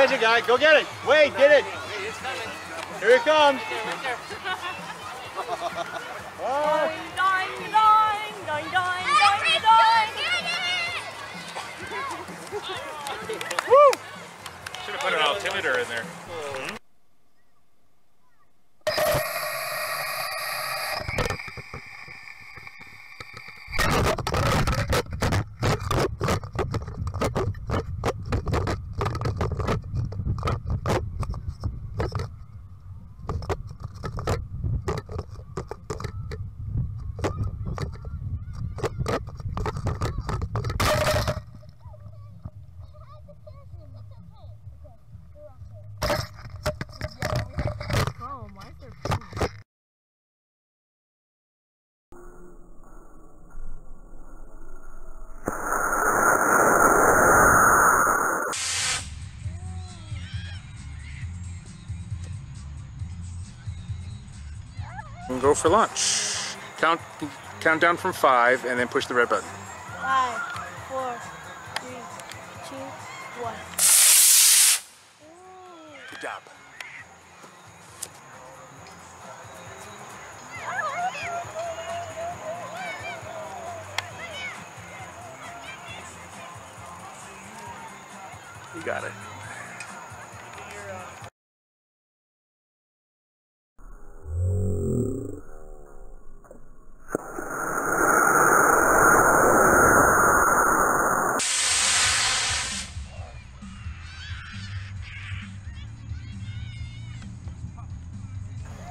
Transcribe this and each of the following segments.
attention, guy. Go get it. Wade, get it. Here it comes. Woo! Should have put an altimeter in there. And go for launch. Count down from 5 and then push the red button. 5, 4, 3, 2, 1. Good job. You got it.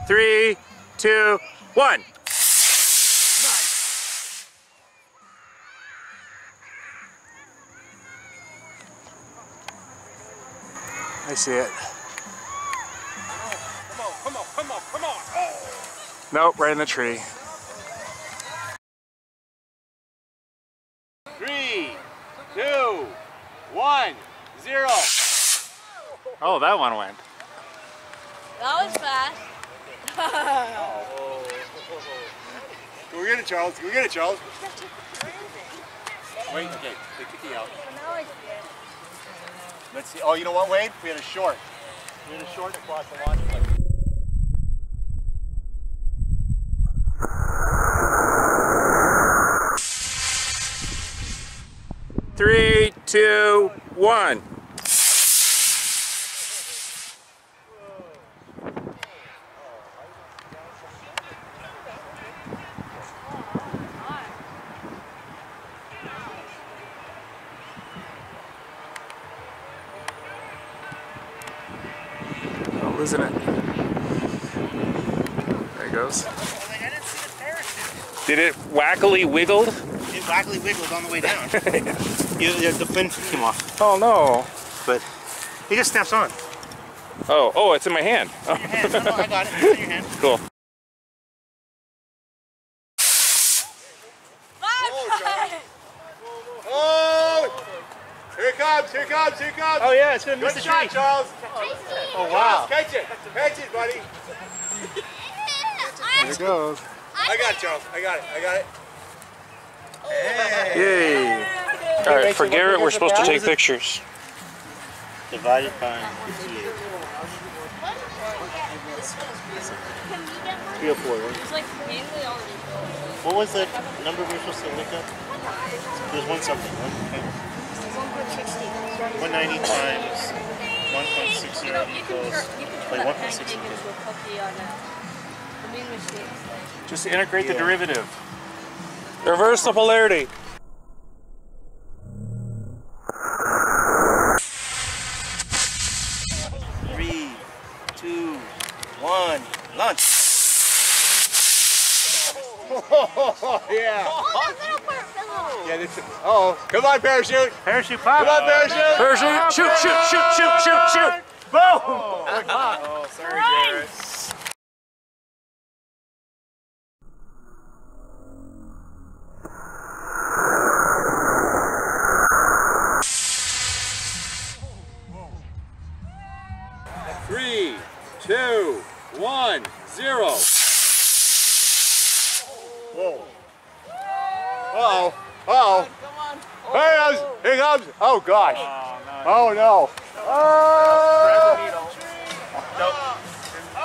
Three, 2, 1. Nice. I see it. Come on. Oh. Nope, right in the tree. 3, 2, 1, 0. Oh, that one went. That was fast. Go get it, Charles. Go get it, Charles. Wait, okay. Take the key out. Let's see. Oh, you know what, Wade? We had a short. We had a short across the launch plate. Three, 2, 1. Oh, isn't it? There it goes. I didn't see the parachute. Did it wackily wiggled? It wackily wiggled on the way down. The fin came off. Oh no. But he just snaps on. Oh, it's in my hand. Oh. In your hand. No, I got it. It's in your hand. Cool. Oh! Here it comes, here it comes, here it comes. Oh yeah, it's gonna miss the shot, Charles. Oh wow. Catch it, buddy. There it goes. I got it, Charles. I got it. Hey. Yay. All right, for Garrett, we're supposed to take pictures. Divided by 304, right? It's like mainly already. What was the number we were supposed to look up? There's one something, okay. 190 times 1.60 equals like 1.60. Just integrate the derivative. Reverse the polarity. Three, 2, 1, launch. Oh, yeah. Yeah, this is, come on, parachute. Parachute pop. Come on, parachute. Parachute. Shoot. Boom. Oh, sorry, Garrett. Three, 2, 1, 0. Whoa. Uh-oh. Here he comes. Oh, gosh. Oh, no. Oh!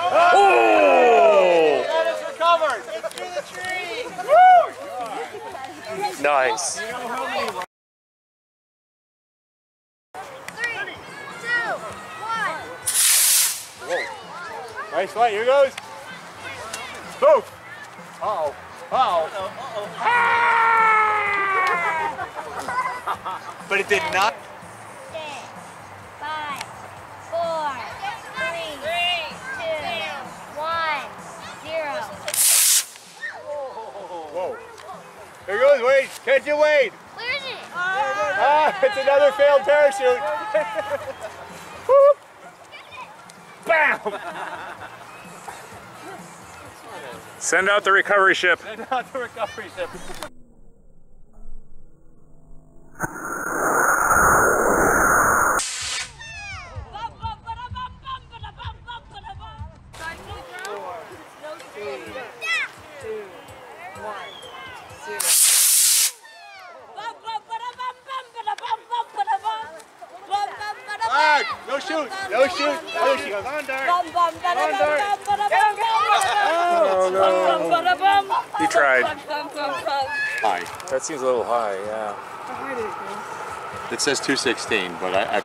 Oh! That is recovered. It's through the tree. Nice. 3, 2, 1. Nice fight. Here goes. Boom. Uh-oh. Uh-oh. But it did not. 6, 5, 4, 3, 2, 1, 0. Whoa. Here goes Wade. Catch it, Wade. Where is it? Ah, it's another failed parachute. Whoop. Bam! Send out the recovery ship. Send out the recovery ship. No shoot! No shoot! No shoot! On there! Oh no. You tried. High. That seems a little high, yeah. It says 216, but I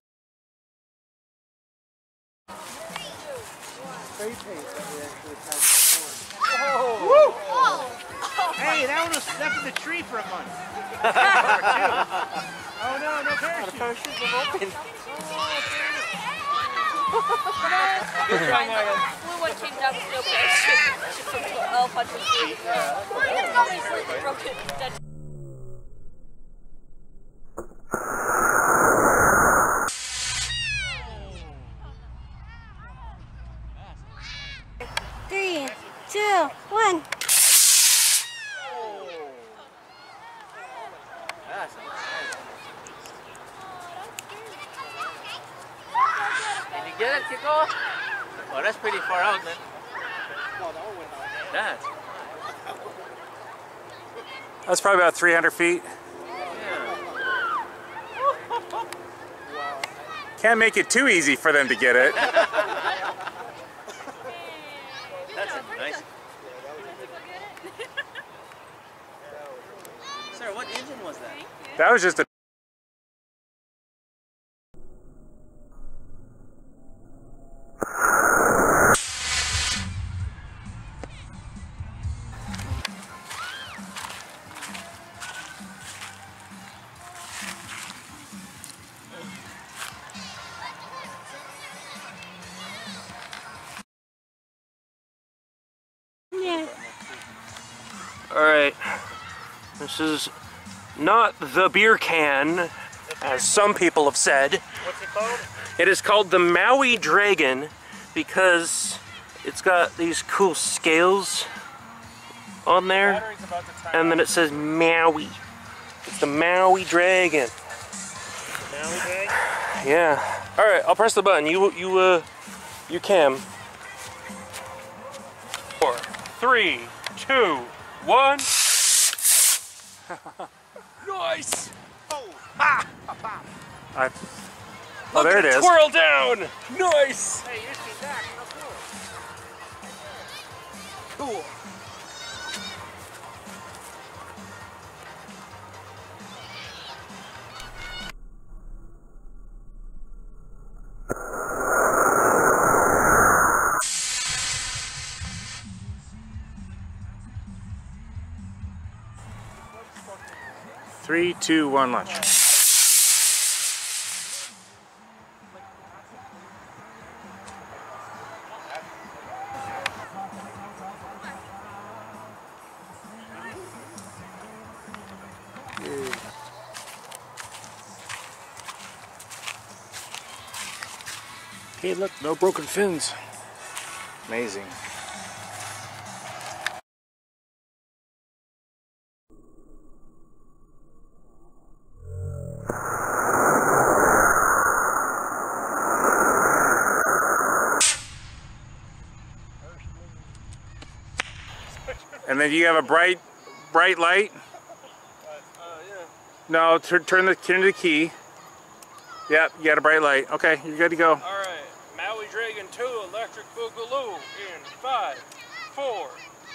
Hey, that one was stuck in the tree for a month. Oh no, no parachute. The parachutes are open. Blue one came down with no parachute. From Alpha to 3. Obviously broken. Three, 2, 1. Did you get it, Kiko? Oh, that's pretty far out, man. That's. That's probably about 300 feet. Can't make it too easy for them to get it. That's nice. Sir, what engine was that? That was just a... Alright, this is not the beer can, as some people have said. What's it called? It is called the Maui Dragon because it's got these cool scales on there, and then it says Maui. It's the Maui Dragon. Maui Dragon? Yeah. Alright, I'll press the button. You cam. 4, 3, 2, 1. Nice! Oh, there it is. Twirl down! Nice! Hey, you see that? How cool. Cool. Three, two, one, launch. Hey, look, no broken fins. Amazing. And then you have a bright light. Yeah. No, turn the key. Yep, you got a bright light. Okay, you're good to go. Alright, Maui Dragon 2 Electric Boogaloo in 5, 4,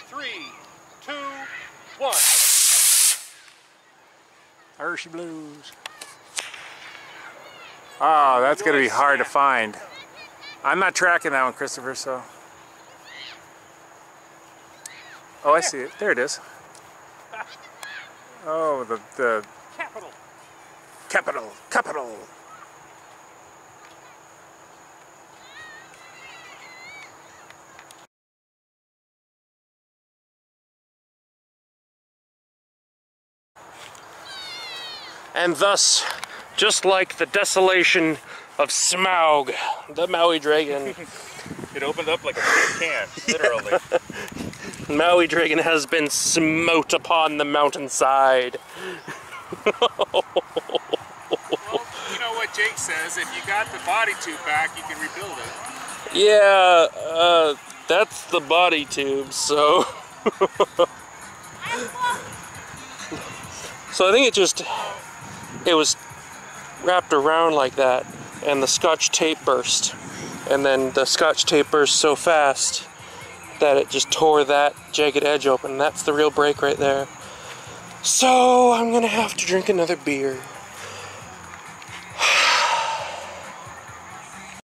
3, 2, 1. Hershey Blues. Oh, that's going to be hard to find. I'm not tracking that one, Christopher, so. Oh, I see it. There it is. Oh, the capital. And thus, just like the desolation of Smaug, the Maui Dragon. It opened up like a tin can, literally. Maui Dragon has been smote upon the mountainside. Well, you know what Jake says, if you got the body tube back, you can rebuild it. Yeah, that's the body tube, so... So I think it was wrapped around like that, and the Scotch tape burst. And then the Scotch tape burst so fast that it just tore that jagged edge open. That's the real break right there. So I'm gonna have to drink another beer.